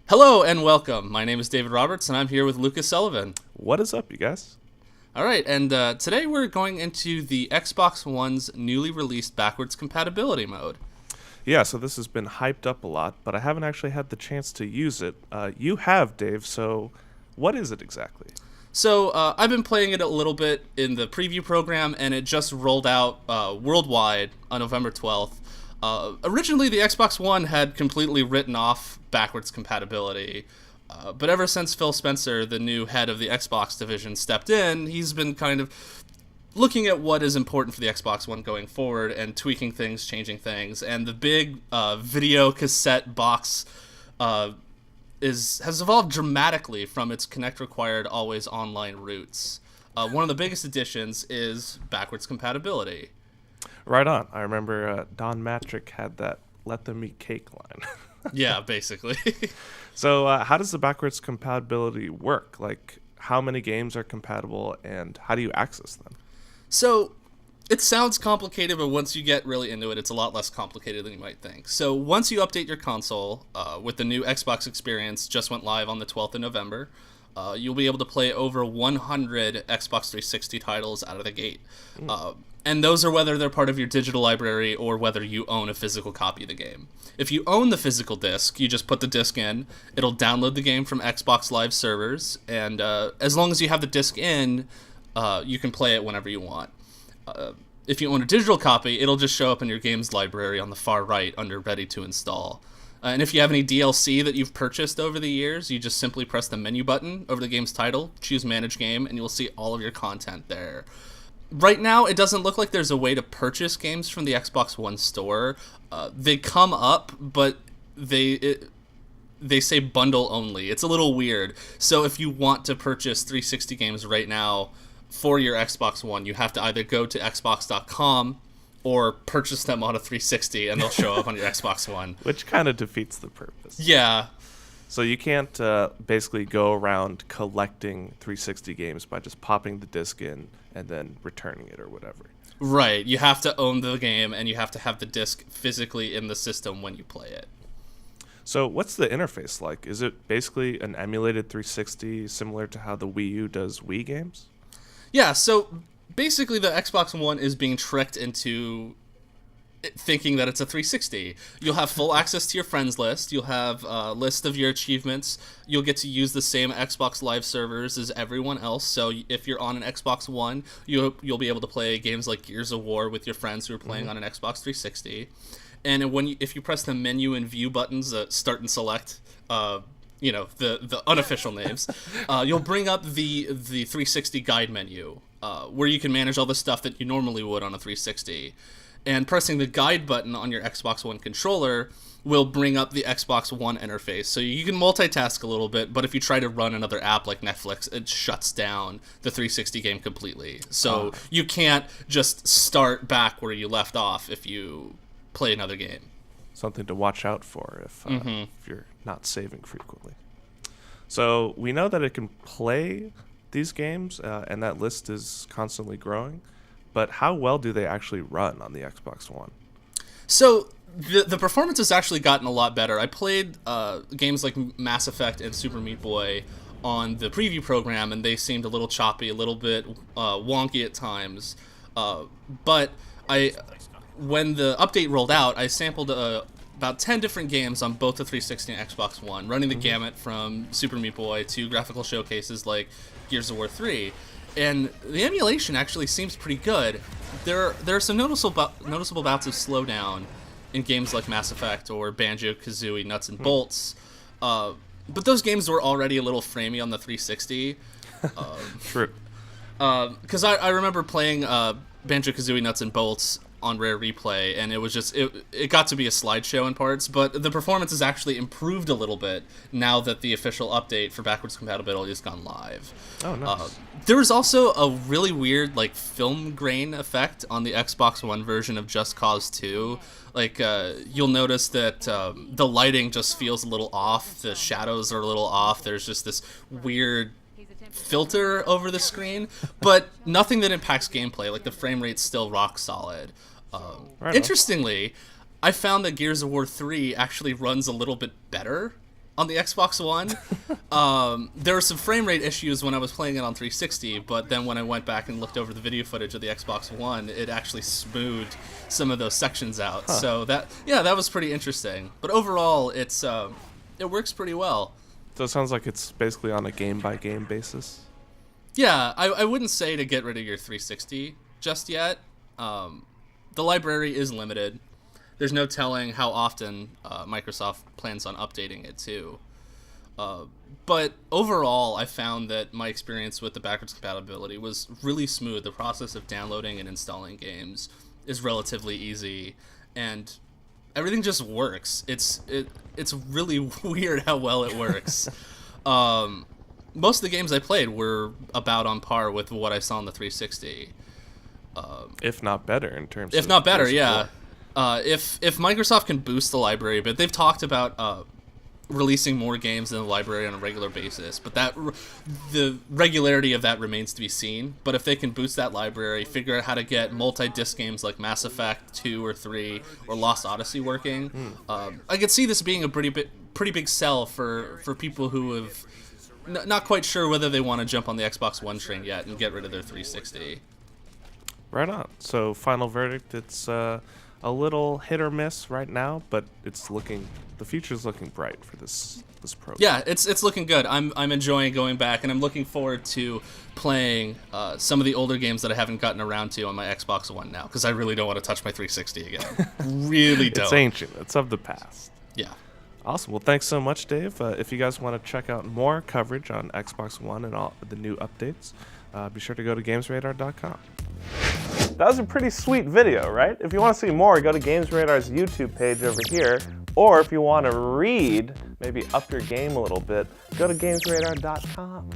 Hello and welcome. My name is David Roberts, and I'm here with Lucas Sullivan. What is up, you guys? All right, and today we're going into the Xbox One's newly released backwards compatibility mode. Yeah, so this has been hyped up a lot, but I haven't actually had the chance to use it. You have, Dave, so what is it exactly? So I've been playing it a little bit in the preview program, and it just rolled out worldwide on November 12th. Originally, the Xbox One had completely written off backwards compatibility, but ever since Phil Spencer, the new head of the Xbox division, stepped in, he's been kind of looking at what is important for the Xbox One going forward and tweaking things, changing things. And the big video cassette box has evolved dramatically from its Connect-required always online roots. One of the biggest additions is backwards compatibility. Right on. I remember Don Matrick had that "Let them eat cake" line. Yeah, basically. So how does the backwards compatibility work? Like, how many games are compatible, and how do you access them? So, it sounds complicated, but once you get really into it, it's a lot less complicated than you might think. So, once you update your console with the new Xbox experience, just went live on the 12th of November, you'll be able to play over 100 Xbox 360 titles out of the gate. And those are whether they're part of your digital library or whether you own a physical copy of the game. If you own the physical disc, you just put the disc in, it'll download the game from Xbox Live servers, and as long as you have the disc in, you can play it whenever you want. If you own a digital copy, it'll just show up in your games library on the far right under Ready to Install. And if you have any DLC that you've purchased over the years, you just simply press the menu button over the game's title, choose Manage Game, and you'll see all of your content there. Right now, it doesn't look like there's a way to purchase games from the Xbox One store. They come up, but they say bundle only. It's a little weird. So if you want to purchase 360 games right now for your Xbox One, you have to either go to xbox.com or purchase them on a 360, and they'll show up on your Xbox One. Which kind of defeats the purpose. Yeah. So you can't basically go around collecting 360 games by just popping the disc in and then returning it or whatever. Right. You have to own the game, and you have to have the disc physically in the system when you play it. So what's the interface like? Is it basically an emulated 360 similar to how the Wii U does Wii games? Yeah, so basically the Xbox One is being tricked into thinking that it's a 360. You'll have full access to your friends list. You'll have a list of your achievements. You'll get to use the same Xbox Live servers as everyone else. So if you're on an Xbox One, you'll be able to play games like Gears of War with your friends who are playing on an Xbox 360. And if you press the menu and view buttons, start and select, the unofficial names, you'll bring up the 360 guide menu, where you can manage all the stuff that you normally would on a 360. And pressing the guide button on your Xbox One controller will bring up the Xbox One interface. So you can multitask a little bit, but if you try to run another app like Netflix, it shuts down the 360 game completely. So you can't just start back where you left off if you play another game. Something to watch out for if you're not saving frequently. So we know that it can play these games, and that list is constantly growing. But how well do they actually run on the Xbox One? So the performance has actually gotten a lot better. I played games like Mass Effect and Super Meat Boy on the preview program, and they seemed a little choppy, a little bit wonky at times. But when the update rolled out, I sampled about 10 different games on both the 360 and Xbox One, running the gamut from Super Meat Boy to graphical showcases like Gears of War 3. And the emulation actually seems pretty good. There are some noticeable bouts of slowdown in games like Mass Effect or Banjo-Kazooie Nuts and Bolts. But those games were already a little framey on the 360. True. Because I remember playing Banjo-Kazooie Nuts and Bolts on Rare Replay, and it was just it got to be a slideshow in parts, but the performance has actually improved a little bit now that the official update for backwards compatibility has gone live. Oh, nice. There was also a really weird film grain effect on the Xbox One version of Just Cause 2. You'll notice that the lighting just feels a little off, the shadows are a little off, there's just this weird filter over the screen, but nothing that impacts gameplay. Like, the frame rate's still rock solid. Right on. Interestingly, I found that Gears of War 3 actually runs a little bit better on the Xbox One. There were some frame rate issues when I was playing it on 360, but then when I went back and looked over the video footage of the Xbox One, it actually smoothed some of those sections out. So that was pretty interesting. But overall, it works pretty well. So it sounds like it's basically on a game-by-game basis. Yeah, I wouldn't say to get rid of your 360 just yet. The library is limited. There's no telling how often Microsoft plans on updating it too. But overall, I found that my experience with the backwards compatibility was really smooth. The process of downloading and installing games is relatively easy, and everything just works. It's really weird how well it works. Most of the games I played were about on par with what I saw on the 360. If not better in terms of... If not better, yeah. If Microsoft can boost the library, but they've talked about releasing more games in the library on a regular basis, but the regularity of that remains to be seen. But if they can boost that library, figure out how to get multi-disc games like Mass Effect 2 or 3 or Lost Odyssey working, I could see this being a pretty big sell for people who have not quite sure whether they want to jump on the Xbox One train yet and get rid of their 360. Right on. So final verdict, it's a little hit or miss right now, but the future's looking bright for this program. Yeah, it's looking good. I'm enjoying going back, and I'm looking forward to playing some of the older games that I haven't gotten around to on my Xbox One now, because I really don't want to touch my 360 again. Really don't. It's ancient. It's of the past. Yeah. Awesome. Well, thanks so much, Dave. If you guys want to check out more coverage on Xbox One and all the new updates, be sure to go to GamesRadar.com. That was a pretty sweet video, right? If you want to see more, go to Games Radar's YouTube page over here. Or if you want to read, maybe up your game a little bit, go to GamesRadar.com.